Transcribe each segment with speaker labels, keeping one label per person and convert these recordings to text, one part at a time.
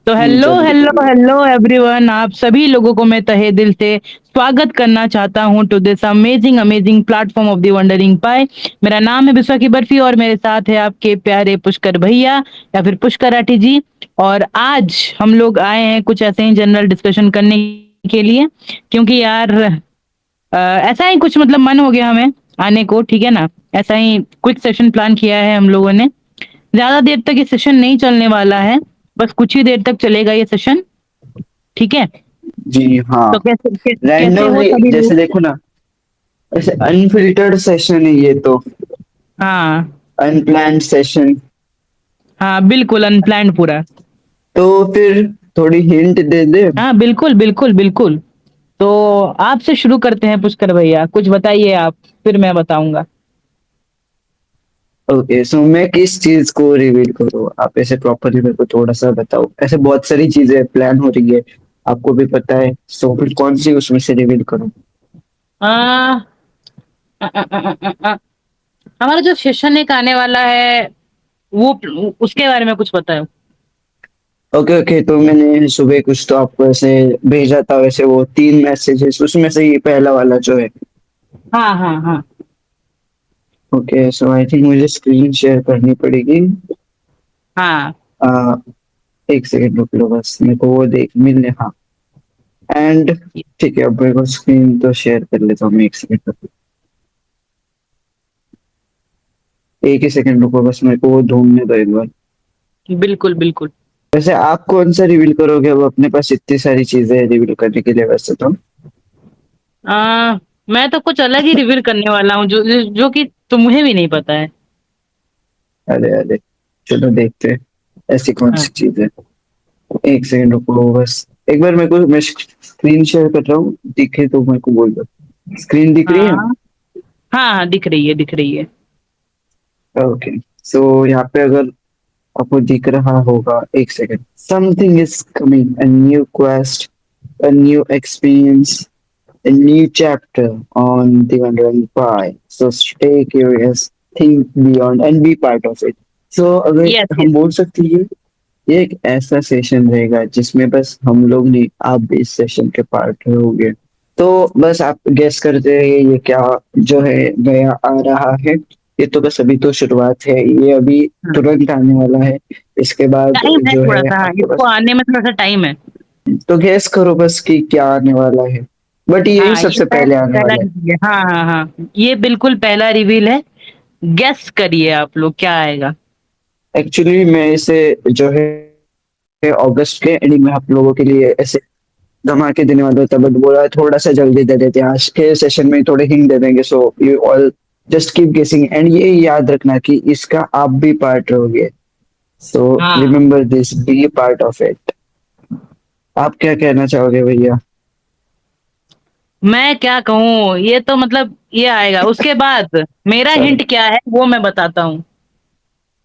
Speaker 1: तो हेलो
Speaker 2: जल्दी
Speaker 1: हेलो
Speaker 2: करिए।
Speaker 1: हेलो एवरीवन, आप सभी लोगों को मैं तहे दिल से स्वागत करना चाहता हूं to this amazing amazing platform of the wondering pi. मेरा नाम है बिस्वा की बर्फी और मेरे साथ है आपके प्यारे पुष्कर भैया या फिर पुष्कर आटी जी। और आज हम लोग आए हैं कुछ ऐसे ही जनरल डिस्कशन करने के लिए, क्योंकि यार ऐसा ही कुछ मतलब मन हो गया हमें आने को, ठीक है ना। ऐसा ही क्विक सेशन प्लान किया है हम लोगों ने। ज्यादा देर तक ये सेशन नहीं चलने वाला है, बस कुछ ही देर तक चलेगा ये सेशन, ठीक है।
Speaker 2: जी हाँ।
Speaker 1: तो कैसे हो
Speaker 2: रैंडमली
Speaker 1: सभी
Speaker 2: जैसे
Speaker 1: लोग?
Speaker 2: देखो ना, ऐसे अनफिल्टर्ड सेशन है ये तो।
Speaker 1: हाँ
Speaker 2: अनप्लान्ड सेशन।
Speaker 1: हाँ, बिल्कुल अनप्लान्ड पूरा।
Speaker 2: तो फिर थोड़ी हिंट दे दे।
Speaker 1: हाँ बिल्कुल बिल्कुल बिल्कुल। तो आपसे शुरू करते हैं पुष्कर भैया, कुछ बताइए आप, फिर मैं बताऊंगा।
Speaker 2: ओके, सो मैं किस चीज को रिवील करूँ? आप ऐसे प्रॉपरली मेरे को थोड़ा सा बताओ। ऐसे बहुत सारी चीजें प्लान हो रही है, आपको भी पता है, सो फिर कौन सी उसमें से रिवील करूँ?
Speaker 1: आ, आ, आ, आ, आ, आ, हमारा जो सेशन एक आने वाला है, वो उसके बारे में कुछ बताओ।
Speaker 2: ओके ओके, तो मैंने सुबह कुछ तो आपको ऐसे भेजा था, वैसे वो 3 मैसेजेस, उसमें से ये पहला वाला जो है।
Speaker 1: हाँ हाँ हाँ
Speaker 2: ओके, सो आई थिंक मुझे स्क्रीन शेयर करनी पड़ेगी।
Speaker 1: हाँ।
Speaker 2: आ, एक सेकंड रुक लो, बस मेरे को वो देख मिलने, हाँ। एंड ठीक है, अब मेरे को स्क्रीन तो शेयर कर लेता हूँ मैं, एक सेकंड रुको। एक ही सेकंड रुको, बस मेरे को वो ढूंढने दो एक बार।
Speaker 1: बिल्कुल बिल्कुल।
Speaker 2: वैसे आप कौन सा रिवील करोगे? अब अपने पास इतनी सारी चीजें हैं रिवील करने के लिए वैसे तो।
Speaker 1: आ, मैं तो कुछ अलग ही रिवील करने वाला हूँ, जो कि तुम्हें भी नहीं पता है।
Speaker 2: अरे अरे, चलो देखते हैं ऐसी कौन
Speaker 1: हाँ
Speaker 2: सी चीज है। एक सेकंड रुको बस। एक बार मेरे को, मैं स्क्रीन शेयर कर रहा हूँ, दिखे तो मेरे को बोल दो। स्क्रीन दिख रही है?
Speaker 1: हाँ हाँ हाँ, दिख रही है दिख रही है।
Speaker 2: ओके, सो यहाँ पे अगर आपको दिख रहा होगा, एक second. Something is coming, a new quest, a new experience, a new chapter on the Wondering Pie. So stay curious, think beyond, and be part of it. So
Speaker 1: yes
Speaker 2: अगर
Speaker 1: यस।
Speaker 2: हम बोल सकते हैं, ये एक ऐसा सेशन रहेगा जिसमें बस हम लोग नहीं, आप भी इस सेशन के पार्ट रहोगे। तो बस आप गेस करते रहिए ये क्या जो है नया आ रहा है। ये तो बस अभी तो शुरुआत है, ये अभी तुरंत आने वाला है। इसके बाद
Speaker 1: टाइम है
Speaker 2: जो
Speaker 1: थोड़ा
Speaker 2: है
Speaker 1: सा, हाँ,
Speaker 2: आपके
Speaker 1: इसको
Speaker 2: पास,
Speaker 1: आने में थोड़ा सा टाइम है।
Speaker 2: तो गेस करो बस कि क्या आने वाला है। बट यही
Speaker 1: हाँ ये
Speaker 2: सबसे पहले आने
Speaker 1: पहला
Speaker 2: वाला है।
Speaker 1: रिवील है, हाँ हाँ हाँ, ये बिल्कुल पहला रिवील है। गेस करिए आप लोग क्या आएगा।
Speaker 2: एक्चुअली मैं इसे जो है अगस्त के एंडिंग में आप लोगों के लिए ऐसे धमाके देने वाला था, बट बोला थोड़ा सा जल्दी दे देते हैं, आज के सेशन में थोड़े हिंट दे देंगे। So you all just keep गेसिंग, एंड ये याद रखना कि इसका आप भी पार्ट रहोगे। सो
Speaker 1: हाँ,
Speaker 2: remember this, be part of it. आप क्या कहना चाहोगे भैया?
Speaker 1: मैं क्या कहूँ, ये तो मतलब ये आएगा उसके बाद। मेरा
Speaker 2: सर।
Speaker 1: हिंट क्या है वो मैं बताता हूँ।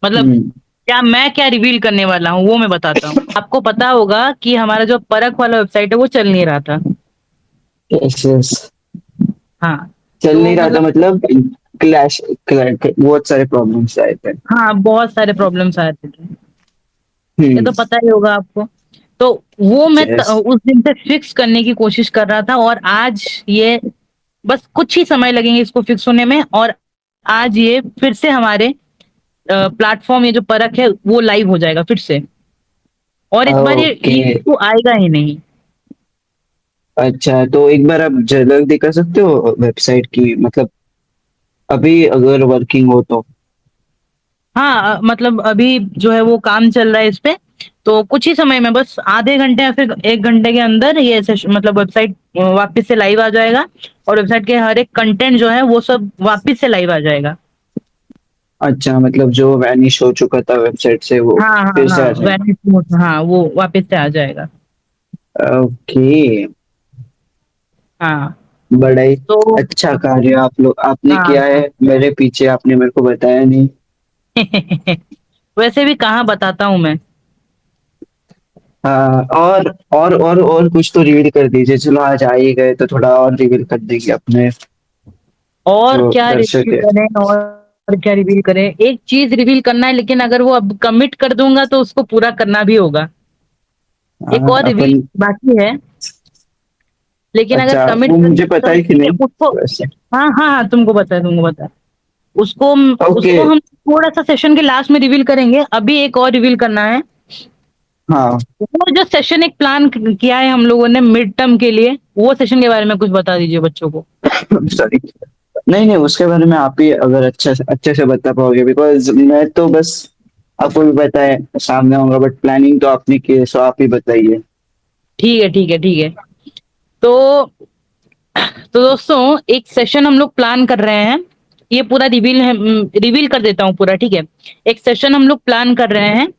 Speaker 1: मतलब
Speaker 2: हम्म।
Speaker 1: क्या मैं क्या रिवील करने वाला हूँ वो मैं बताता हूँ। आपको पता होगा कि हमारा जो परख वाला वेबसाइट है वो चल नहीं रहा था।
Speaker 2: Yes yes.
Speaker 1: हाँ
Speaker 2: चल
Speaker 1: तो
Speaker 2: नहीं रहा था
Speaker 1: मतलब,
Speaker 2: मतलब? क्लैश, बहुत सारे प्रॉब्लम्स आए थे।
Speaker 1: हाँ बहुत सारे प्रॉब्लम्स आए थे, ये
Speaker 2: हम्म।
Speaker 1: तो पता ही होगा आपको। तो वो मैं
Speaker 2: यस।
Speaker 1: उस दिन से फिक्स करने की कोशिश कर रहा था, और आज ये बस कुछ ही समय लगेंगे इसको फिक्स होने में, और आज ये फिर से हमारे प्लेटफॉर्म, ये जो परख है वो लाइव हो जाएगा फिर से। और इस बार
Speaker 2: ओके।
Speaker 1: ये इशू आएगा ही नहीं।
Speaker 2: अच्छा, तो एक बार आप झलक दिखा सकते हो वेबसाइट की, मतलब अभी अगर वर्किंग हो तो।
Speaker 1: हाँ मतलब अभी जो है वो काम चल रहा है इस पे। तो कुछ ही समय में, बस आधे घंटे या फिर 1 घंटे के अंदर ये मतलब वेबसाइट वापस से लाइव आ जाएगा। और वेबसाइट के हर एक कंटेंट जो है वो सब वापस से लाइव आ जाएगा।
Speaker 2: अच्छा, मतलब जो वैनिश हो चुका था वेबसाइट से वो
Speaker 1: हाँ हाँ
Speaker 2: फिर से
Speaker 1: हाँ,
Speaker 2: आ जाएगा।
Speaker 1: वैनिश मोड, हाँ वो वापस से आ जाएगा।
Speaker 2: ओके।
Speaker 1: हाँ
Speaker 2: बड़ा ही
Speaker 1: तो
Speaker 2: अच्छा कार्य आप लोग आपने
Speaker 1: हाँ
Speaker 2: किया है,
Speaker 1: हाँ।
Speaker 2: मेरे पीछे आपने मेरे को बताया नहीं।
Speaker 1: वैसे भी कहाँ बताता हूँ मैं।
Speaker 2: हाँ, और कुछ तो रिवील कर दीजिए। चलो आज आ ही गए तो थोड़ा और रिवील कर देंगे अपने
Speaker 1: और
Speaker 2: जो
Speaker 1: क्या
Speaker 2: दर्शक
Speaker 1: रिवील
Speaker 2: है।
Speaker 1: करें, और क्या रिवील करें, एक चीज रिवील करना है, लेकिन अगर वो अब कमिट कर दूंगा तो उसको पूरा करना भी होगा। एक और रिवील
Speaker 2: अपन।
Speaker 1: बाकी है, लेकिन अगर
Speaker 2: अच्छा,
Speaker 1: कमिट
Speaker 2: वो
Speaker 1: कर
Speaker 2: मुझे
Speaker 1: तो
Speaker 2: पता ही कि
Speaker 1: ठीक है
Speaker 2: नहीं
Speaker 1: उसको।
Speaker 2: वैसे।
Speaker 1: हाँ हाँ हाँ, तुमको पता है उसको।
Speaker 2: ओके।
Speaker 1: उसको हम थोड़ा सा सेशन के लास्ट में रिवील करेंगे। अभी एक और रिवील करना है।
Speaker 2: हाँ।
Speaker 1: वो जो सेशन एक प्लान किया है हम लोगों ने मिड टर्म के लिए, वो सेशन के बारे में कुछ बता दीजिए बच्चों को।
Speaker 2: सॉरी। नहीं नहीं, उसके बारे में आप ही अगर अच्छे से बता पाओगे, बिकॉज मैं तो बस, आपको भी पता है सामने होगा, बट प्लानिंग तो आपने की है, सो आप ही बताइए।
Speaker 1: ठीक है ठीक है ठीक है। तो दोस्तों एक सेशन हम लोग प्लान कर रहे हैं। ये पूरा रिवील है, रिवील कर देता हूँ पूरा, ठीक है। एक सेशन हम लोग प्लान कर रहे हैं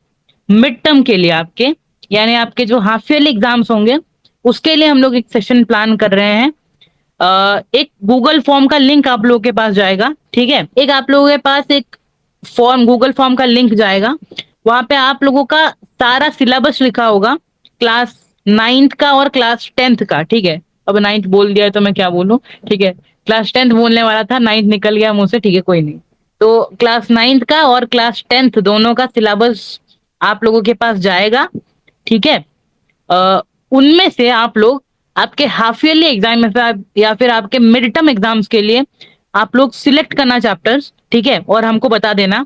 Speaker 1: मिड टर्म के लिए आपके, यानी आपके जो हाफ ईयरली एग्जाम्स होंगे उसके लिए हम लोग एक सेशन प्लान कर रहे हैं। एक गूगल फॉर्म का लिंक आप लोगों के पास जाएगा, ठीक है। एक आप लोगों के पास एक फॉर्म, गूगल फॉर्म का लिंक जाएगा। वहां पे आप लोगों का सारा सिलेबस लिखा होगा, क्लास नाइन्थ का और क्लास टेंथ का, ठीक है। अब नाइन्थ बोल दिया है तो मैं क्या बोलूं, ठीक है। क्लास टेंथ बोलने वाला था, नाइन्थ निकल गया मुंह से, ठीक है कोई नहीं। तो क्लास नाइन्थ का और क्लास टेंथ दोनों का सिलेबस आप लोगों के पास जाएगा, ठीक है। अ, उनमें से आप लोग आपके हाफ ईयरली एग्जाम में से या फिर आपके मिड टर्म एग्जाम्स के लिए आप लोग सिलेक्ट करना चैप्टर्स, ठीक है, और हमको बता देना।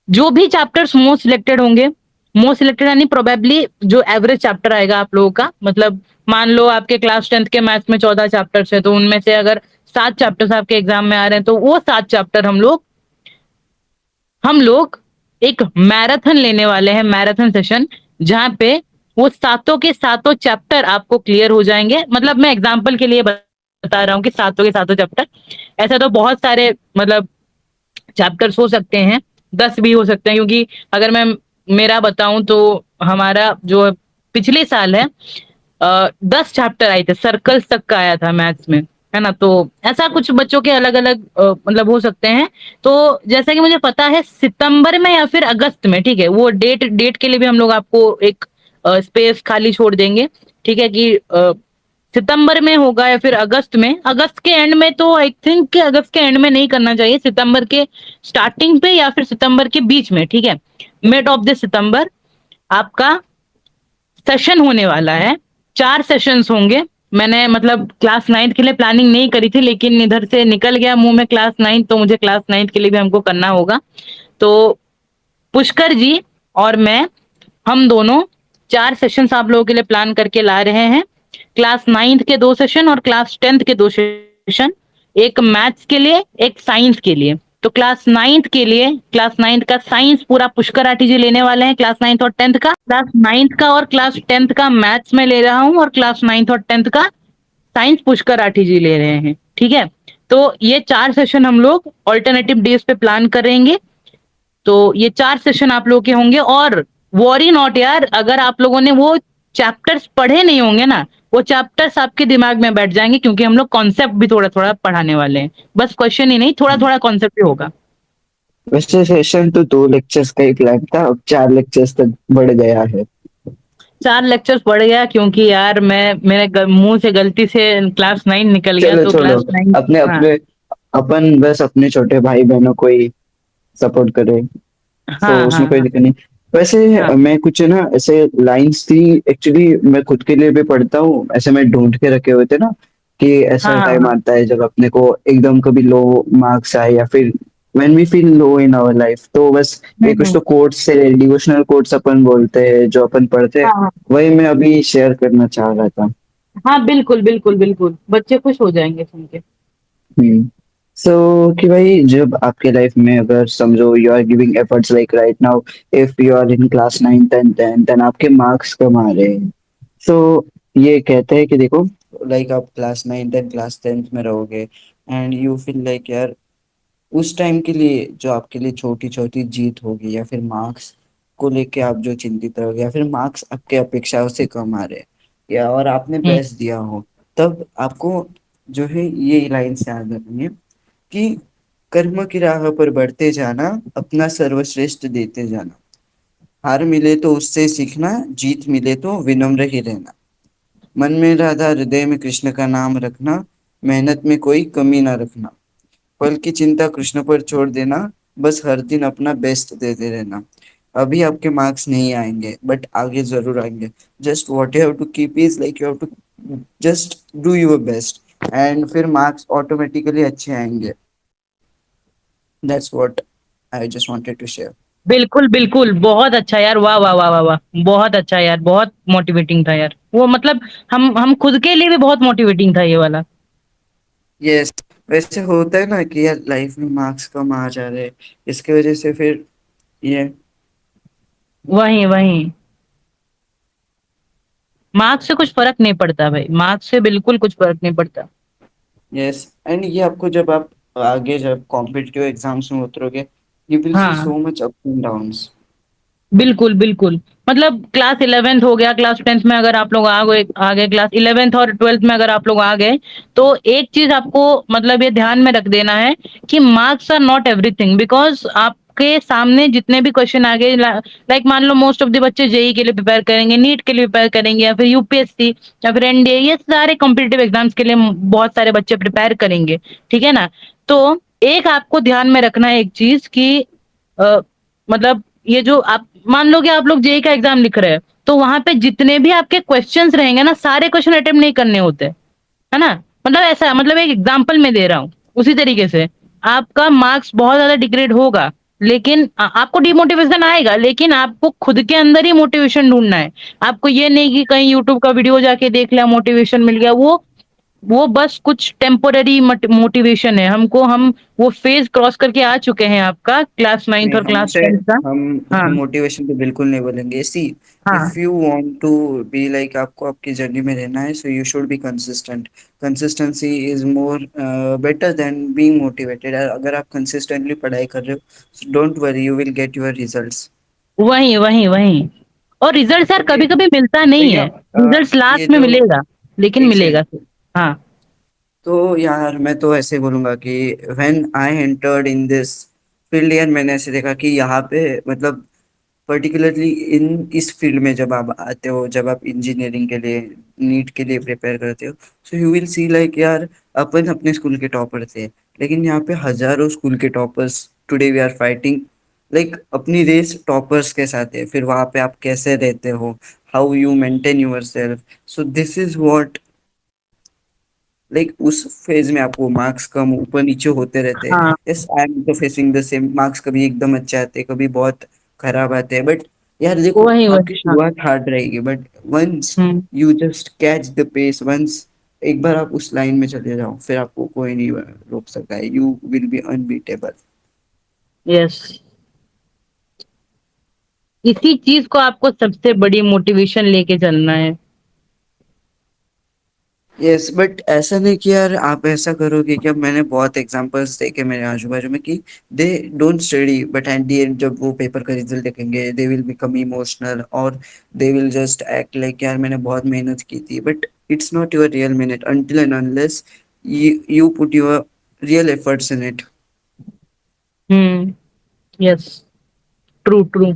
Speaker 1: जो भी चैप्टर्स मोस्ट सिलेक्टेड होंगे, मोस्ट सिलेक्टेड यानी प्रोबेबली जो एवरेज चैप्टर आएगा आप लोगों का, मतलब मान लो आपके क्लास टेंथ के मैथ्स में 14 चैप्टर्स है, तो उनमें से अगर 7 चैप्टर्स आपके एग्जाम में आ रहे हैं तो वो 7 चैप्टर हम लोग एक मैराथन लेने वाले हैं, मैराथन सेशन, जहां पे वो सातों के सातों चैप्टर आपको क्लियर हो जाएंगे। मतलब मैं एग्जांपल के लिए बता रहा हूँ कि सातों के सातों चैप्टर, ऐसा तो बहुत सारे मतलब चैप्टर्स हो सकते हैं, 10 भी हो सकते हैं, क्योंकि अगर मैं मेरा बताऊं तो हमारा जो पिछले साल है 10 चैप्टर आए थे, सर्कल्स तक का आया था मैथ्स में, है ना। तो ऐसा कुछ बच्चों के अलग अलग मतलब हो सकते हैं। तो जैसा कि मुझे पता है सितंबर में या फिर अगस्त में, ठीक है, वो डेट डेट के लिए भी हम लोग आपको एक स्पेस खाली छोड़ देंगे, ठीक है, कि सितंबर में होगा या फिर अगस्त में। अगस्त के एंड में तो आई थिंक अगस्त के एंड में नहीं करना चाहिए, सितंबर के स्टार्टिंग पे या फिर सितंबर के बीच में, ठीक है। मिड ऑफ द सितंबर आपका सेशन होने वाला है। 4 सेशंस होंगे। मैंने मतलब क्लास नाइन्थ के लिए प्लानिंग नहीं करी थी, लेकिन इधर से निकल गया मुंह में क्लास नाइन्थ, तो मुझे क्लास नाइन्थ के लिए भी हमको करना होगा। तो पुष्कर जी और मैं, हम दोनों 4 सेशंस आप लोगों के लिए प्लान करके ला रहे हैं। क्लास नाइन्थ के 2 सेशन और क्लास टेंथ के 2 सेशन, एक मैथ्स के लिए एक साइंस के लिए। तो क्लास नाइन्थ के लिए, क्लास नाइन्थ का साइंस पूरा पुष्कर आटी जी लेने वाले हैं, क्लास नाइन्थ और टेंथ का। क्लास नाइन्थ का और क्लास टेंथ का मैथ्स में ले रहा हूँ, और क्लास नाइन्थ और टेंथ का साइंस पुष्कर राठी जी ले रहे हैं, ठीक है। तो ये 4 सेशन हम लोग ऑल्टरनेटिव डेज पे प्लान करेंगे। तो ये 4 सेशन आप लोग के होंगे। और वॉरी नॉट यार, अगर आप लोगों ने वो चैप्टर्स पढ़े नहीं होंगे ना, वो चैप्टर्स आपके दिमाग में बैठ जाएंगे, क्योंकि हम लोग कॉन्सेप्ट भी थोड़ा थोड़ा पढ़ाने वाले हैं, बस क्वेश्चन ही नहीं, थोड़ा थोड़ा कॉन्सेप्ट भी होगा।
Speaker 2: वैसे सेशन तो 2 लेक्चर्स का ही प्लान था, अब 4 लेक्चर्स तक बढ़ गया है।
Speaker 1: 4 लेक्चर्स पढ़ गया, क्योंकि यार मैं मेरे मुंह से गलती से क्लास 9 निकल गया,
Speaker 2: चलो
Speaker 1: तो
Speaker 2: छोड़ो,
Speaker 1: क्लास 9।
Speaker 2: अपने
Speaker 1: हाँ
Speaker 2: अपने अपन बस अपने छोटे भाई बहनों को ही सपोर्ट करें, तो
Speaker 1: हाँ हाँ
Speaker 2: उसमें कोई
Speaker 1: हाँ
Speaker 2: दिक्कत नहीं। वैसे
Speaker 1: हाँ
Speaker 2: मैं कुछ ना ऐसे लाइंस थी, एक्चुअली मैं खुद के लिए भी पढ़ता हूँ, ऐसे मैं ढूंढ के रखे हुए थे ना, कि
Speaker 1: हाँ
Speaker 2: ऐसा
Speaker 1: हाँ
Speaker 2: टाइम
Speaker 1: हाँ।
Speaker 2: आता है जब अपने को एकदम कभी लो मार्क्स आए, या फिर when we feel low in our life, तो बस ये कुछ
Speaker 1: हम्म।
Speaker 2: तो कोट्स से, डिवोशनल कोट्स अपन बोलते हैं जो अपन पढ़ते हैं,
Speaker 1: हाँ हाँ
Speaker 2: वही मैं अभी शेयर करना चाह रहा था।
Speaker 1: हाँ, बिल्कुल बिल्कुल बिल्कुल, बच्चे खुश हो जाएंगे सुन के।
Speaker 2: हम्म। सो कि भाई, जब आपके लाइफ में अगर समझो you are giving efforts like right now, if you are in class 9th and 10th and आपके मार्क्स कम आ रहे हैं, सो ये कहते हैं कि देखो, लाइक आप class 9th and class 10th में रहोगे, एंड यू फील लाइक यार, उस टाइम के लिए जो आपके लिए छोटी छोटी जीत होगी, या फिर मार्क्स को लेके आप जो चिंतित रहोगे, या फिर मार्क्स आपके अपेक्षाओं से कम आ रहे हैं, या और आपने
Speaker 1: हम्म
Speaker 2: बेस्ट दिया हो, तब आपको जो है ये लाइन्स याद रखनी है कि कर्म की राह पर बढ़ते जाना, अपना सर्वश्रेष्ठ देते जाना, हार मिले तो उससे सीखना, जीत मिले तो विनम्र ही रहना, मन में राधा हृदय में कृष्ण का नाम रखना, मेहनत में कोई कमी ना रखना, फल की चिंता कृष्ण पर छोड़ देना, बस हर दिन अपना बेस्ट देते रहना, अभी आपके मार्क्स नहीं आएंगे बट आगे जरूर आएंगे। Just what you have to keep is like you have to just do your best and फिर मार्क्स ऑटोमेटिकली अच्छे आएंगे। That's what I just wanted to share.
Speaker 1: बिल्कुल, बिल्कुल, बहुत अच्छा यार, वाह, वाह, वाह, वाह, वाह! बहुत अच्छा यार, बहुत मोटिवेटिंग था यार। वो मतलब हम खुद के लिए भी बहुत मोटिवेटिंग था ये वाला।
Speaker 2: यस, वैसे होता है ना कि यार लाइफ में मार्क्स कम आ जा रहे, इसकी वजह से फिर ये।
Speaker 1: वही, वही। मार्क्स से कुछ फ़र्क नहीं पड़ता भाई, मार्क्स से बिल्कुल कुछ फ़र्क नहीं पड़ता।
Speaker 2: यस, एंड ये आपको जब आप आगे जब कॉम्पिटिटिव एग्जाम्स में उतरोगे, यू विल सी
Speaker 1: हाँ।
Speaker 2: So much up and downs.
Speaker 1: बिल्कुल, बिल्कुल। मतलब क्लास 11th हो गया, क्लास 10th में अगर आप लोग आ गए क्लास 11th और 12th में अगर आप लोग आ गए, तो एक चीज़ आपको मतलब ये ध्यान में रख देना है कि marks are not everything, because आपके सामने जितने भी क्वेश्चन आ गए लाइक मान लो मोस्ट ऑफ द बच्चे जेईई के लिए प्रिपेयर करेंगे, नीट के लिए प्रिपेयर करेंगे या फिर यूपीएससी या फिर एनडीए, ये सारे कॉम्पिटिटिव एग्ज़ाम्स के लिए बहुत सारे बच्चे प्रिपेयर करेंगे, ठीक है ना? तो एक आपको ध्यान में रखना है एक चीज़ कि अ, मतलब ये जो आप मान लो कि आप लोग जेईई का एग्जाम लिख रहे हैं, तो वहां पे जितने भी आपके क्वेश्चंस रहेंगे ना, सारे क्वेश्चन अटेम्प्ट नहीं करने होते, है ना? मतलब ऐसा, मतलब एक एग्जांपल मैं दे रहा हूँ, उसी तरीके से आपका मार्क्स बहुत ज्यादा डिग्रेड होगा, लेकिन आपको डिमोटिवेशन आएगा, लेकिन आपको खुद के अंदर ही मोटिवेशन ढूंढना है। आपको ये नहीं कि कहीं यूट्यूब का वीडियो जाके देख लिया, मोटिवेशन मिल गया, वो बस कुछ टेम्पोररी मोटिवेशन है। हमको हम वो फेज क्रॉस करके आ चुके हैं आपका क्लास 9th
Speaker 2: नहीं,
Speaker 1: और
Speaker 2: हम
Speaker 1: क्लास
Speaker 2: उसे
Speaker 1: 10th का।
Speaker 2: हम
Speaker 1: हाँ,
Speaker 2: हम मोटिवेशन तो बिल्कुल नहीं बोलेंगे। सी,
Speaker 1: हाँ।
Speaker 2: If you want to be like, आपको आपकी जर्नी में रहना है, so you should be consistent. Consistency is more better than being motivated. अगर आप कंसिस्टेंटली पढ़ाई कर रहे हो, don't worry, you will get your results.
Speaker 1: वही, वही, वही। और रिजल्ट यार
Speaker 2: ओके
Speaker 1: कभी-कभी मिलता नहीं
Speaker 2: भैया,
Speaker 1: है। रिजल्ट्स
Speaker 2: ये
Speaker 1: लास्ट में
Speaker 2: जो
Speaker 1: मिलेगा, लेकिन
Speaker 2: एक
Speaker 1: मिलेगा
Speaker 2: सेकंड।
Speaker 1: फिर। हाँ,
Speaker 2: तो यार मैं तो ऐसे बोलूंगा कि when I entered in this field, यार मैंने ऐसे देखा कि यहाँ पे मतलब पर्टिकुलरली इन इस फील्ड में जब आप आते हो, जब आप इंजीनियरिंग के लिए, नीट के लिए प्रिपेयर करते हो, so you will see like यार अपन अपने स्कूल के टॉपर थे, लेकिन यहाँ पे हजारों स्कूल के toppers today we are fighting, like अपनी रेस टॉपर्स के साथ है। फिर वहाँ पे आप कैसे रहते हो, how you maintain your self, so this is what, like उस फेज में आपको मार्क्स कम ऊपर नीचे होते रहते हैं।
Speaker 1: हाँ।
Speaker 2: यस, आई एम तो फेसिंग द सेम, मार्क्स कभी एकदम अच्छे आते हैं, कभी बहुत खराब आते हैं, बट यार देखो
Speaker 1: वही,
Speaker 2: आपकी
Speaker 1: वही। हाँ।
Speaker 2: शुरुआत हार्ड रहेगी, बट वंस
Speaker 1: हुँ।
Speaker 2: You just catch the pace, once एक बार आप उस लाइन में चले जाओ, फिर आपको कोई नहीं रोक सकता है, you will be unbeatable.
Speaker 1: Yes. इसी चीज़ को आपको सबसे बड़ी मोटिवेशन लेके चलना है।
Speaker 2: यस, बट ऐसा नहीं कि यार आप ऐसा करोगे कि अब मैंने बहुत एग्जांपल्स देखे मेरे आजू बाजू में कि they don't study but at the end जब वो पेपर का रिजल्ट देखेंगे दे विल बिकम इमोशनल, और they will just act like यार मैंने बहुत मेहनत की थी, but it's not your real मेहनत until and unless you put your real efforts in it.
Speaker 1: हुँ। यस। True, true.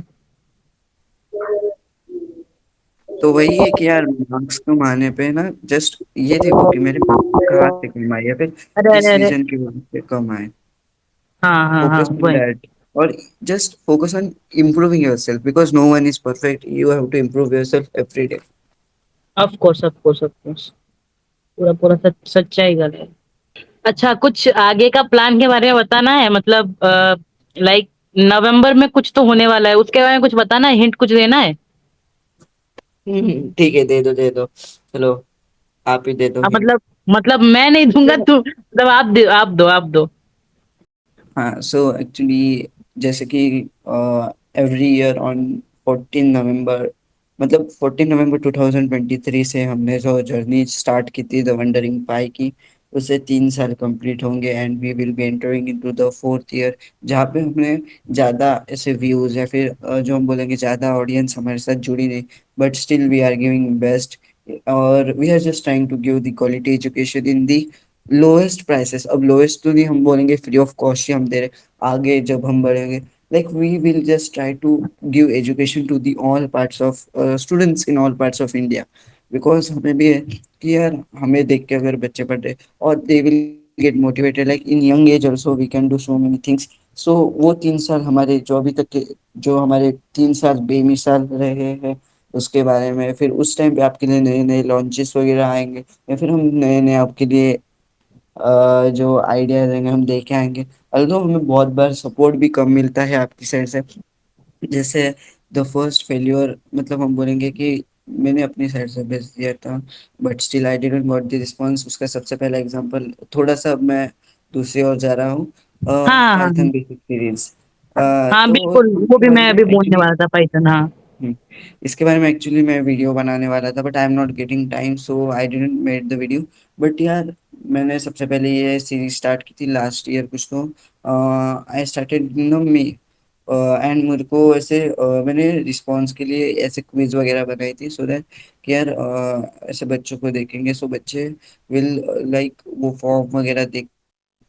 Speaker 2: तो वही है कि यार मार्क्स कम आने पे ना, जस्ट ये देखो कि मेरे मार्क्स कहाँ से कम आए या फिर
Speaker 1: अरे, अरे,
Speaker 2: किस
Speaker 1: अरे!
Speaker 2: रीजन की वजह से कम आए।
Speaker 1: हाँ, हाँ, हाँ,
Speaker 2: Focus on
Speaker 1: वही।
Speaker 2: that, or just focus on improving yourself, because no one is perfect, you have to improve yourself every day.
Speaker 1: Of course, of course, of course. पूरा, पूरा सच्चाई गल है। अच्छा, कुछ आगे का प्लान के बारे में बताना है? मतलब लाइक नवंबर में कुछ तो होने वाला है, उसके बारे में कुछ बताना है, हिंट कुछ देना है?
Speaker 2: ठीक है, दे दो दे दो, चलो आप ही दे दो हिंट।
Speaker 1: मतलब मैं नहीं दूँगा, तू मतलब आप दो।
Speaker 2: हाँ, सो एक्चुअली जैसे कि एवरी ईयर ऑन 14 नवंबर, मतलब 14 नवंबर 2023 से हमने जो जर्नी स्टार्ट की थी द वंडरिंग पाई की, उसे 3 साल कंप्लीट होंगे and we will be entering into the fourth year, जहाँ पे हमने ज़्यादा ऐसे व्यूज़ या फिर जो हम बोलेंगे ज़्यादा ऑडियंस हमारे साथ जुड़ी नहीं, but still we are giving best, और we are just trying to give the quality education in the lowest prices. अब लोएस्ट तो नहीं हम बोलेंगे, फ्री ऑफ कॉस्ट ही हम दे रहे, आगे जब हम बढ़ेंगे like we will just try to give education to the all parts of students in all parts of India, because हमें भी है कि यार हमें देख के अगर बच्चे पढ़ रहे और they will get motivated, like in young age also we can do so many things, so वो 3 साल हमारे जो अभी तक के, जो हमारे 3 साल बेमिसाल रहे हैं उसके बारे में, फिर उस टाइम पे आपके लिए नए नए लॉन्चेस वगैरह आएंगे, या फिर हम नए नए आपके लिए जो आइडियाज रहेंगे हम लेके आएंगे। अल्दो हमें बहुत बार सपोर्ट भी कम मिलता है आपकी साइड से, जैसे द फर्स्ट फेल्योर, मतलब हम बोलेंगे कि मैंने अपनी साइड से बेस्ट दिया था but still I didn't got the response. उसका सबसे पहला एग्जांपल, थोड़ा सा अब मैं दूसरी ओर जा रहा हूँ,
Speaker 1: हाँ हाँ हाँ।
Speaker 2: Python basic series.
Speaker 1: हाँ
Speaker 2: तो
Speaker 1: बिल्कुल, वो
Speaker 2: इसके
Speaker 1: भी
Speaker 2: बारे
Speaker 1: मैं
Speaker 2: में
Speaker 1: अभी बोलने
Speaker 2: एक्चुअली,
Speaker 1: वाला था, पाइथन, हाँ।
Speaker 2: इसके बारे में एक्चुअली मैं वीडियो बनाने वाला था but I am not getting time, so I didn't made the video. But यार, मैंने सबसे पहले ये सीरीज स्टार्ट की थी लास्ट ईयर कुछ तो, I started in may, and मेरे को ऐसे मैंने रिस्पॉन्स के लिए ऐसे क्विज वगैरह बनाई थी, सो दैट कि यार ऐसे बच्चों को देखेंगे, सो बच्चे विल लाइक वो फॉर्म वगैरह देख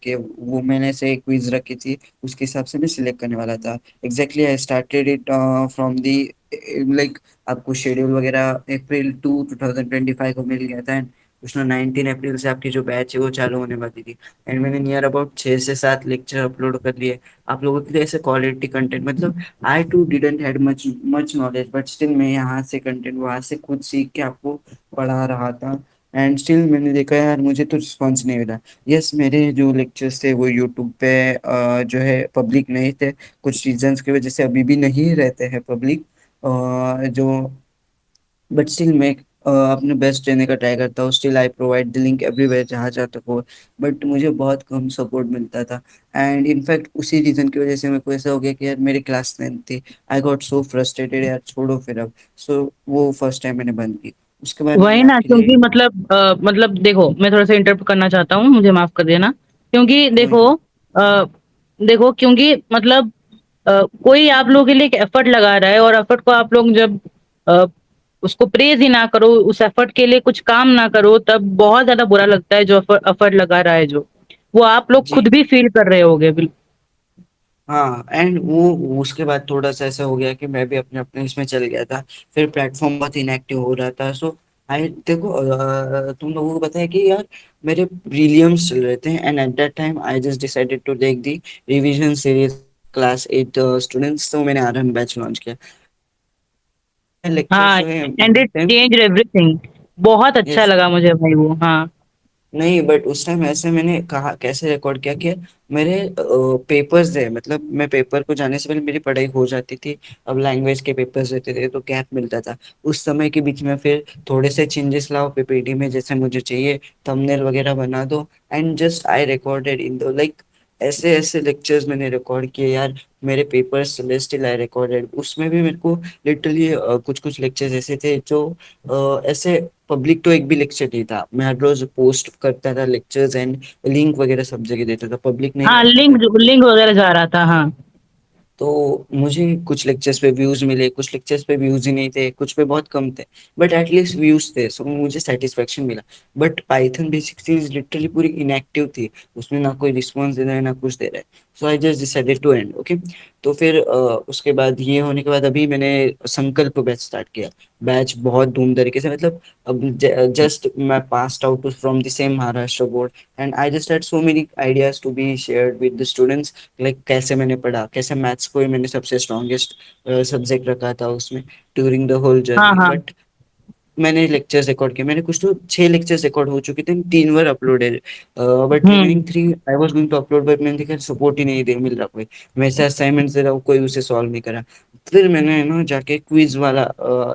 Speaker 2: के, वो मैंने से क्विज रखी थी, उसके हिसाब से मैं सिलेक्ट करने वाला था। Exactly I started it from the, like आपको शेड्यूल वगैरह अप्रैल 2 2025 को मिल गया था, एंड उसमें 19 अप्रैल से आपकी जो बैच है वो चालू होने वाली थी। एंड मैंने नियर अबाउट 6 से 7 लेक्चर अपलोड कर लिए आप लोगों के लिए, ऐसे क्वालिटी कंटेंट, मतलब I too didn't had much much knowledge but still मैं यहाँ से कंटेंट वहां से खुद सीख के आपको पढ़ा रहा था। एंड स्टिल मैंने देखा यार मुझे तो रिस्पॉन्स नहीं मिला। यस, मेरे जो लेक्चर्स थे वो यूट्यूब पे जो है पब्लिक नहीं थे, कुछ रीजंस की वजह से अभी भी नहीं रहते हैं पब्लिक, जो, बट स्टिल मैं अपने बेस्ट देने का ट्राई करता हूँ। Still I provide the link everywhere जहाँ जहाँ तक हो, बट मुझे बहुत कम सपोर्ट मिलता था। एंड इनफैक्ट उसी रीज़न की वजह से मेरे को ऐसा हो गया कि यार मेरी क्लास 10 थी, आई गॉट सो फ्रस्ट्रेटेड, यार छोड़ो फिर अब। सो वो फर्स्ट टाइम मैंने बंद की, उसके बाद मैंने
Speaker 1: वही ना,
Speaker 2: आपके लिए,
Speaker 1: क्योंकि मतलब देखो, मैं थोड़ा सा इंटरप्ट करना चाहता हूँ, मुझे माफ कर देना। क्योंकि
Speaker 2: कोई
Speaker 1: देखो,
Speaker 2: नहीं।
Speaker 1: अ, देखो, क्योंकि मतलब कोई आप लोगों के लिए एक एफर्ट लगा रहा है, और एफर्ट को आप लोग जब अ, उसको प्रेज ही ना करो, उस एफर्ट के लिए कुछ काम ना करो, तब बहुत ज्यादा बुरा लगता है। जो एफर्ट लगा रहा है, जो वो आप लोग
Speaker 2: जी।
Speaker 1: खुद भी फील कर रहे होगे, बिल्कुल।
Speaker 2: हाँ, एंड वो उसके बाद थोड़ा सा ऐसा हो गया कि मैं भी अपने अपने इसमें चल गया था, फिर प्लेटफॉर्म बहुत इनएक्टिव हो रहा था। सो आई देखो, तुम लोगों को पता है कि यार मेरे प्रीलियम्स चल रहे थे, and at that time I just decided to take the revision series class 8 students, तो मैंने आरएम बैच लॉन्च किया। लेक्चर्स
Speaker 1: हाँ,
Speaker 2: जो है
Speaker 1: एंड इट चेंज एवरीथिंग। बहुत अच्छा
Speaker 2: यस,
Speaker 1: लगा मुझे भाई वो, हाँ।
Speaker 2: नहीं बट उस टाइम ऐसे मैंने कहा कैसे रिकॉर्ड किया कि मेरे पेपर्स है, मतलब मैं पेपर को जाने से पहले मेरी पढ़ाई हो जाती थी। अब लैंग्वेज के पेपर्स रहते थे तो गैप मिलता था, उस समय के बीच में फिर थोड़े से चेंजेस लाओ पीपीटी में जैसे मुझे चाहिए, थंबनेल वगैरह बना दो, and just I recorded in दो, लाइक ऐसे ऐसे लेक्चर्स मैंने रिकॉर्ड किए यार। मेरे पेपर्स स्टिल आई रिकॉर्डेड, उसमें भी मेरे को लिटरली कुछ कुछ लेक्चर्स ऐसे थे जो ऐसे पब्लिक तो एक भी लेक्चर नहीं था, मैं हर रोज पोस्ट करता था लेक्चर्स, एंड लिंक वगैरह सब जगह देता था, पब्लिक नहीं
Speaker 1: हाँ,
Speaker 2: रहते थे।
Speaker 1: लिंक वगैरह जा रहा था, हाँ।
Speaker 2: तो मुझे कुछ लेक्चर्स पे व्यूज मिले, कुछ लेक्चर्स पे व्यूज ही नहीं थे, कुछ पे बहुत कम थे, बट एटलीस्ट व्यूज थे, सो मुझे सेटिस्फेक्शन मिला। But Python basic series literally पूरी इनएक्टिव थी, उसमें ना कोई रिस्पॉन्स दे रहा है ना कुछ दे रहा है। So I just decided to end, okay. तो फिर उसके बाद ये होने के बाद अभी मैंने संकल्प बैच स्टार्ट किया। बैच बहुत धूम तरीके से, मतलब अब जस्ट मैं passed out from the same Maharashtra board, and I just had so many ideas to be shared with the students, like कैसे मैंने पढ़ा, कैसे मैथ्स को ही मैंने सबसे स्ट्रॉन्गेस्ट सब्जेक्ट रखा था उसमें ड्यूरिंग द होल
Speaker 1: हाँ
Speaker 2: जर्नी।
Speaker 1: हाँ।
Speaker 2: बट मैंने लेक्चर्स रिकॉर्ड किए, मैंने कुछ तो 6 लेक्चर्स रिकॉर्ड हो चुके थे, 3 बार uploaded, but
Speaker 1: hmm.
Speaker 2: Remaining 3 I was going to upload, but मैंने देखा सपोर्ट ही नहीं दे मिल रहा कोई, मैं ऐसे असाइनमेंट दे रहा हूँ कोई उसे सॉल्व नहीं करा। फिर मैंने ना जाके क्विज वाला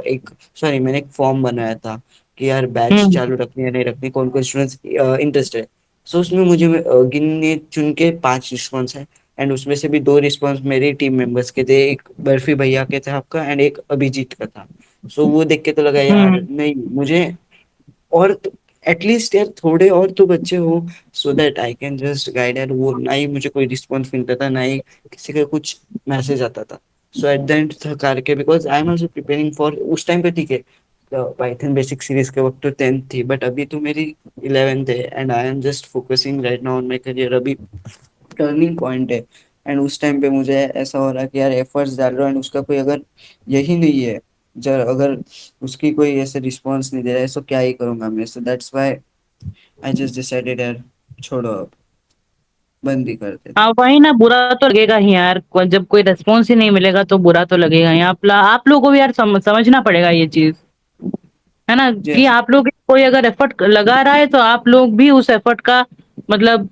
Speaker 2: एक, सॉरी, मैंने एक फॉर्म बनाया था कि यार बैच
Speaker 1: हम्म।
Speaker 2: चालू रखनी है नहीं रखनी, कौन कौन स्टूडेंट्स इंटरेस्टेड। सो उसमें मुझे गिनने चुन के 5 रिस्पॉन्स है, एंड उसमें से भी 2 रिस्पॉन्स मेरे टीम मेंबर्स के थे, एक बर्फी भैया के थे आपका, एंड एक अभिजीत का था। सो वो देख के तो लगा यार
Speaker 1: हम्म।
Speaker 2: नहीं मुझे, और एटलीस्ट यार थोड़े और तो बच्चे हो, so that I can just guide. यार वो ना ही मुझे कोई रिस्पॉन्स मिलता था ना ही किसी का कुछ मैसेज आता था। सो एट द एंड थकार के, because I am also preparing for, उस टाइम पे ठीक है पाइथन बेसिक सीरीज के वक्त तो 10th थी, बट अभी तो मेरी 11th है, and I am just focusing right now on my career. अभी टर्निंग पॉइंट है, एंड उस टाइम पे मुझे ऐसा हो रहा है कि यार एफर्ट्स डाल रहा हूँ, एंड उसका कोई अगर यही नहीं है, जब अगर उसकी कोई ऐसे रिस्पॉन्स नहीं दे रहा है, तो क्या ही करूंगा मैं। So that's why I just decided यार छोड़ो अब। बंद ही कर देते।
Speaker 1: हाँ वही ना, बुरा तो लगेगा ही यार, जब कोई रेस्पॉन्स ही नहीं मिलेगा तो बुरा तो लगेगा ही। आप लोगों को भी यार समझना पड़ेगा ये चीज, है ना, कि
Speaker 2: यस।
Speaker 1: आप लोग कोई अगर एफर्ट लगा रहा है तो आप लोग भी उस एफर्ट का मतलब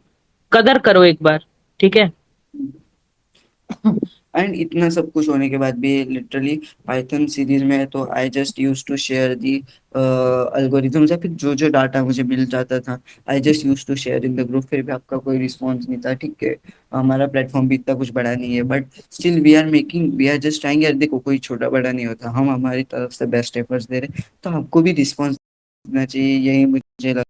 Speaker 1: कदर करो एक बार, ठीक है।
Speaker 2: एंड इतना सब कुछ होने के बाद भी लिटरली पाइथन सीरीज में है, तो I just use to share the algorithms, या फिर जो जो डाटा मुझे मिल जाता था I just use to share in the group. फिर भी आपका कोई रिस्पॉन्स नहीं था, ठीक है। हमारा प्लेटफॉर्म भी इतना कुछ बड़ा नहीं है, but still we are just trying यार। देखो कोई छोटा बड़ा नहीं होता, हम हमारी तरफ से बेस्ट एफर्ट्स दे रहे, तो आपको भी रिस्पॉन्स देना चाहिए, यही मुझे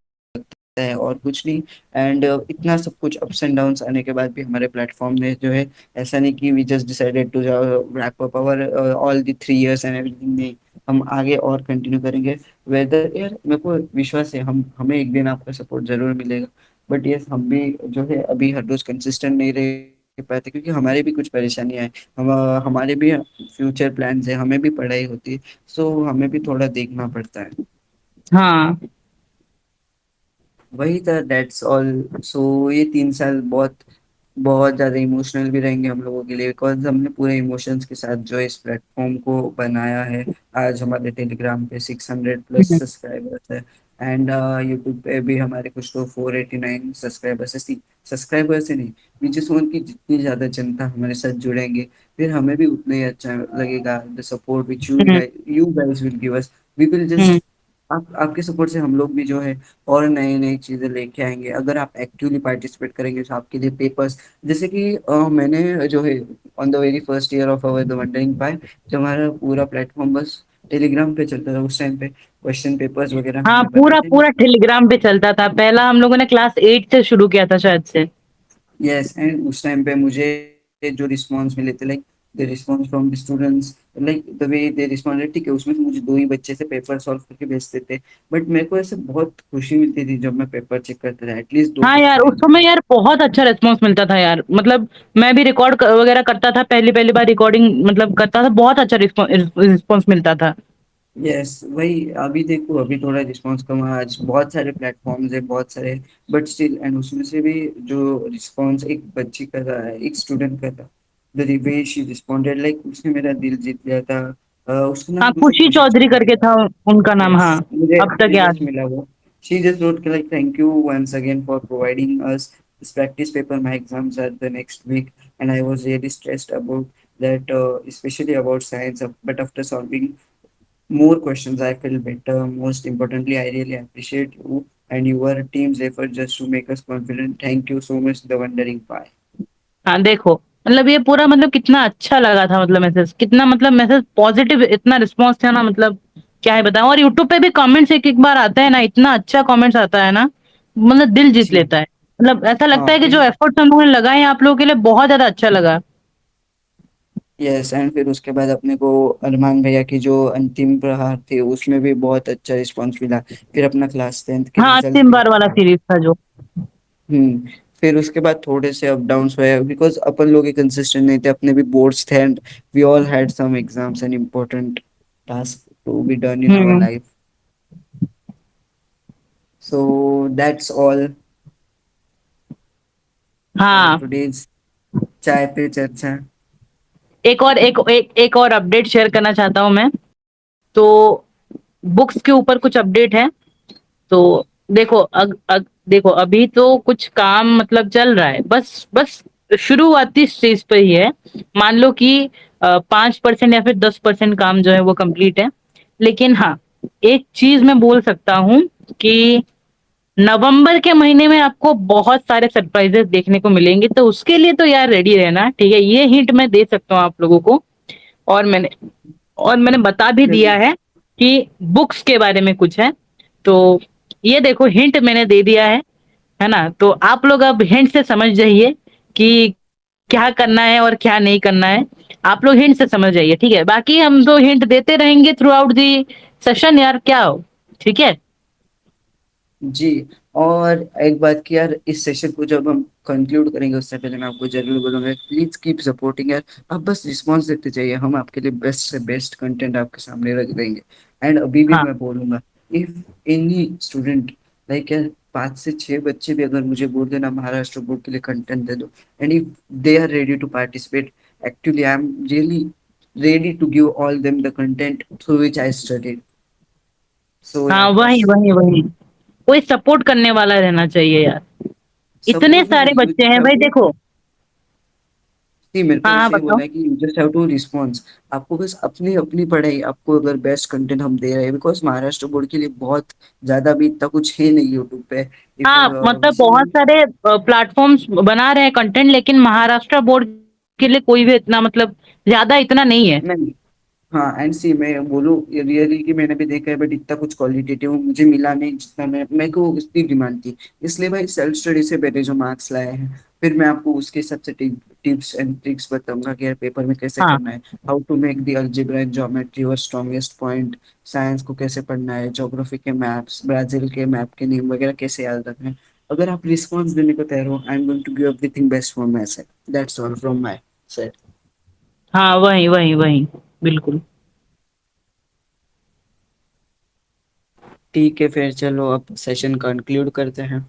Speaker 2: है और कुछ नहीं। एंड इतना सब कुछ अप्स एंड डाउन्स आने के बाद भी हमारे प्लेटफॉर्म ने जो है, ऐसा नहीं कि we just decided to wrap up our all the 3 years and everything, नहीं, हम आगे और कंटिन्यू करेंगे। वेदर यार मेरे को विश्वास है, हम हमें एक दिन आपका सपोर्ट जरूर मिलेगा। बट यस, हम भी जो है अभी हर रोज कंसिस्टेंट नहीं रह पाते, क्योंकि हमारे भी कुछ परेशानियां हैं, हमारे भी फ्यूचर प्लान्स है, हमें भी पढ़ाई होती है, सो हमें भी थोड़ा देखना पड़ता है।
Speaker 1: हाँ
Speaker 2: वही था, दैट्स ऑल। सो ये 3 साल बहुत बहुत ज्यादा इमोशनल भी रहेंगे हम लोगों के लिए, बिकॉज हमने पूरे इमोशंस के साथ जो इस प्लेटफॉर्म को बनाया है। आज हमारे टेलीग्राम पे 600+
Speaker 1: हम्म,
Speaker 2: सब्सक्राइबर्स है, एंड यूट्यूब पे भी हमारे कुछ तो 489 सब्सक्राइबर्स है। सब्सक्राइबर्स ही नहीं, वी जस्ट वांट कि जितनी ज्यादा जनता हमारे साथ जुड़ेंगे, फिर हमें भी उतना ही अच्छा लगेगा। The support which
Speaker 1: hmm,
Speaker 2: you guys will give us, we will
Speaker 1: hmm.
Speaker 2: Just, आप आपके सपोर्ट से हम लोग भी जो है और नई नई चीजें लेके आएंगे। अगर आप एक्टिवली पार्टिसिपेट करेंगे तो आपके लिए पेपर्स, जैसे कि मैंने जो है on the very first year of our the wondering pie, जब हमारा पूरा प्लेटफॉर्म बस टेलीग्राम पे चलता था, उस टाइम पे क्वेश्चन पेपर्स वगैरह
Speaker 1: हाँ
Speaker 2: हमने बनाए
Speaker 1: पूरा
Speaker 2: थे।
Speaker 1: पूरा टेलीग्राम पे चलता था, पहला हम लोगों ने क्लास 8 से शुरू किया था शायद से।
Speaker 2: यस, एंड उस टाइम पे मुझे जो रिस्पॉन्स मिले थे, like the response from the students, like the way they responded, ठीक है, उसमें से मुझे दो ही बच्चे से पेपर सॉल्व करके भेजते थे, बट मेरे को ऐसे बहुत खुशी मिलती थी जब मैं पेपर चेक करता था, एटलीस्ट दो
Speaker 1: हाँ यार
Speaker 2: क्वेश्चन
Speaker 1: उस
Speaker 2: एक
Speaker 1: समय यार बहुत अच्छा रिस्पॉन्स मिलता था यार, मतलब मैं भी रिकॉर्ड वगैरह करता था, पहली पहली बार रिकॉर्डिंग मतलब करता था, बहुत अच्छा रिस्पॉन्स मिलता था।
Speaker 2: यस। वही, अभी देखो अभी थोड़ा रिस्पांस कम है, आज बहुत सारे प्लेटफॉर्म्स है, बहुत सारे, बट स्टिल, एंड उसमें से भी जो रिस्पांस एक बच्ची कर रहा है, एक स्टूडेंट कर रहा है, the way she responded, like उसने मेरा दिल जीत लिया था। उसका
Speaker 1: हाँ
Speaker 2: नाम मुझे
Speaker 1: खुशी
Speaker 2: खुशी
Speaker 1: चौधरी
Speaker 2: चौधरी
Speaker 1: करके
Speaker 2: था।
Speaker 1: था उनका नाम,
Speaker 2: यस,
Speaker 1: हाँ
Speaker 2: मुझे
Speaker 1: अब तक
Speaker 2: मुझे जस्ट
Speaker 1: याद है।
Speaker 2: मिला वो। She just wrote like thank you once again for providing us this practice paper. My exams are the next week, and I was really stressed about that, especially about science. But after solving more questions, I feel better. Most importantly, I really appreciate you and your team's effort just to make us confident. Thank you so much, the Wondering Pie.
Speaker 1: हाँ देखो, मतलब ये पूरा मतलब कितना अच्छा लगा था, मतलब मैसेज कितना, मतलब मैसेज पॉजिटिव, इतना रिस्पॉन्स था ना, मतलब क्या है बताऊं। और यूट्यूब पे भी कमेंट्स एक एक बार आता है ना, इतना अच्छा कमेंट्स आता है ना, मतलब दिल जीत
Speaker 2: जी।
Speaker 1: लेता है। मतलब ऐसा लगता
Speaker 2: हाँ
Speaker 1: है कि जो
Speaker 2: फिर,
Speaker 1: एफर्ट्स हम लोगों ने लगाए हैं आप लोगों के लिए बहुत ज्यादा अच्छा लगा।
Speaker 2: यस, एंड फिर उसके बाद अपने को अरमान भैया की जो अंतिम प्रहार थे उसमें भी बहुत अच्छा रिस्पॉन्स मिला। फिर अपना क्लास 10th के
Speaker 1: हाँ
Speaker 2: रिजल्ट
Speaker 1: अंतिम
Speaker 2: भी
Speaker 1: बार वाला
Speaker 2: आए।
Speaker 1: सीरीज था जो।
Speaker 2: हम्म। फिर उसके बाद थोड़े से अप डाउन्स हुए, बिकॉज अपन लोग कंसिस्टेंट नहीं थे, अपने भी बोर्ड्स थे, and we all had some exams and important task to be done in our
Speaker 1: hmm.
Speaker 2: Life. So that's all for
Speaker 1: हाँ
Speaker 2: टुडेज चाय पे चर्चा।
Speaker 1: एक और अपडेट शेयर करना चाहता हूँ मैं, तो बुक्स के ऊपर कुछ अपडेट है। तो देखो देखो अभी तो कुछ काम मतलब चल रहा है, बस बस शुरुआती स्टेज पे ही है। मान लो कि 5% या फिर 10% काम जो है वो कंप्लीट है। लेकिन हाँ, एक चीज मैं बोल सकता हूँ कि नवंबर के महीने में आपको बहुत सारे सरप्राइजेस देखने को मिलेंगे, तो उसके लिए तो यार रेडी रहना, ठीक है, ये हिंट मैं दे सकता हूँ आप लोगों को। और मैंने और मैंने बता भी दिया
Speaker 2: चलिए।
Speaker 1: है कि बुक्स के बारे में कुछ है। तो ये देखो हिंट मैंने दे दिया है ना, तो आप लोग अब हिंट से समझ जाइए कि क्या करना है और क्या नहीं करना है। आप लोग हिंट से समझ जाइए, ठीक है, बाकी हम तो हिंट देते रहेंगे थ्रू आउट दी सेशन यार, क्या हो, ठीक है।
Speaker 2: जी। और एक बात कि यार, इस सेशन को जब हम कंक्लूड करेंगे उससे पहले मैं आपको जरूर बोलूंगा, प्लीज कीप सपोर्टिंग यार। आप बस रिस्पॉन्स देते जाइए, हम आपके लिए बेस्ट से बेस्ट कंटेंट आपके सामने रख देंगे। एंड अभी भी
Speaker 1: हाँ
Speaker 2: मैं बोलूंगा, इफ एनी स्टूडेंट लाइक यार 5 से 6 बच्चे भी अगर मुझे बोल देना महाराष्ट्र बोर्ड के लिए कंटेंट दे दो, and if they are ready to participate, actually I am really ready to give all them the content through which I studied. So
Speaker 1: हाँ,
Speaker 2: yeah,
Speaker 1: वही
Speaker 2: बस
Speaker 1: वही वही, कोई सपोर्ट करने वाला रहना चाहिए यार। इतने
Speaker 2: सपोर्ट भी
Speaker 1: सारे
Speaker 2: नहीं, यू
Speaker 1: बच्चे
Speaker 2: जस्ट
Speaker 1: हैं
Speaker 2: हैव
Speaker 1: भाई,
Speaker 2: टू
Speaker 1: देखो।
Speaker 2: सी, मेरे को
Speaker 1: हाँ हाँ,
Speaker 2: बस ये
Speaker 1: बताओ।
Speaker 2: बोलना है कि you just have to response. आपको बस अपनी अपनी पढ़ाई, आपको अगर बेस्ट कंटेंट हम दे रहे हैं, बिकॉज महाराष्ट्र बोर्ड के लिए बहुत ज्यादा भी इतना कुछ है नहीं यूट्यूब पे। इफ
Speaker 1: हाँ, मतलब बहुत सारे प्लेटफॉर्म्स बना रहे हैं कंटेंट, लेकिन महाराष्ट्र बोर्ड के लिए कोई भी इतना मतलब ज्यादा इतना नहीं है।
Speaker 2: नहीं, हाँ एंड सी मैं बोलूँ रियली कि मैंने भी देखा है, बट इतना कुछ क्वालिटेटिव मुझे मिला नहीं जितना मैं मेरे को उसकी डिमांड थी। इसलिए भाई सेल्फ स्टडी से मेरे जो मार्क्स लाए हैं, फिर मैं आपको उसके हिसाब से टिप्स एंड ट्रिक्स बताऊंगा कि यार पेपर में कैसे
Speaker 1: हाँ
Speaker 2: करना है, how to make the algebra and geometry your strongest point, science को कैसे पढ़ना है, ज्योग्राफी के मैप्स, ब्राजील के मैप के नेम वगैरह कैसे याद रखना है। अगर आप रिस्पॉन्स देने को तैयार हो, I am going to give everything best from my side, that's all from my side.
Speaker 1: हाँ, वही वही वही, बिल्कुल।
Speaker 2: ठीक है, फिर चलो अब सेशन कंक्लूड करते हैं।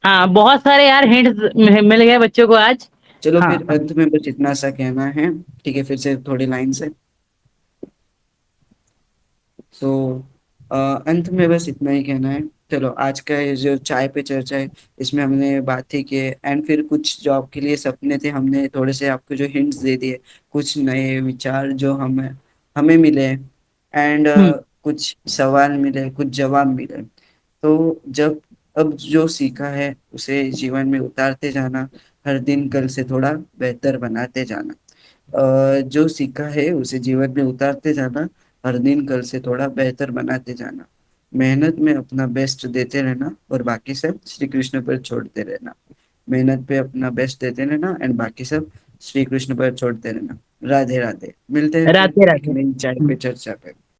Speaker 1: हाँ, बहुत सारे यार हिंट्स मिल गए बच्चों को आज।
Speaker 2: चलो
Speaker 1: हाँ
Speaker 2: फिर अंत में बस इतना सा कहना है, ठीक है, फिर से थोड़ी लाइन से। सो अंत में बस इतना ही कहना है। चलो आज का ये जो चाय पे चर्चा है, इसमें हमने बात ही की है, एंड फिर कुछ जो आपके लिए सपने थे, हमने थोड़े से आपको जो हिंट्स दे दिए, कुछ नए विचार जो हमें हमें मिले, एंड
Speaker 1: हम्म,
Speaker 2: कुछ सवाल मिले, कुछ जवाब मिले। तो जब अब जो सीखा है उसे जीवन में उतारते जाना, हर दिन कल से थोड़ा बेहतर बनाते जाना। जो सीखा है उसे जीवन में उतारते जाना, हर दिन कल से थोड़ा बेहतर बनाते जाना, मेहनत में अपना बेस्ट देते रहना और बाकी सब श्री कृष्ण पर छोड़ते रहना। मेहनत पे अपना बेस्ट देते रहना एंड बाकी सब श्री कृष्ण पर छोड़ते रहना। राधे राधे, मिलते हैं फिर
Speaker 1: राधे
Speaker 2: एक
Speaker 1: राधे।
Speaker 2: नई चाय पे चर्चा पे।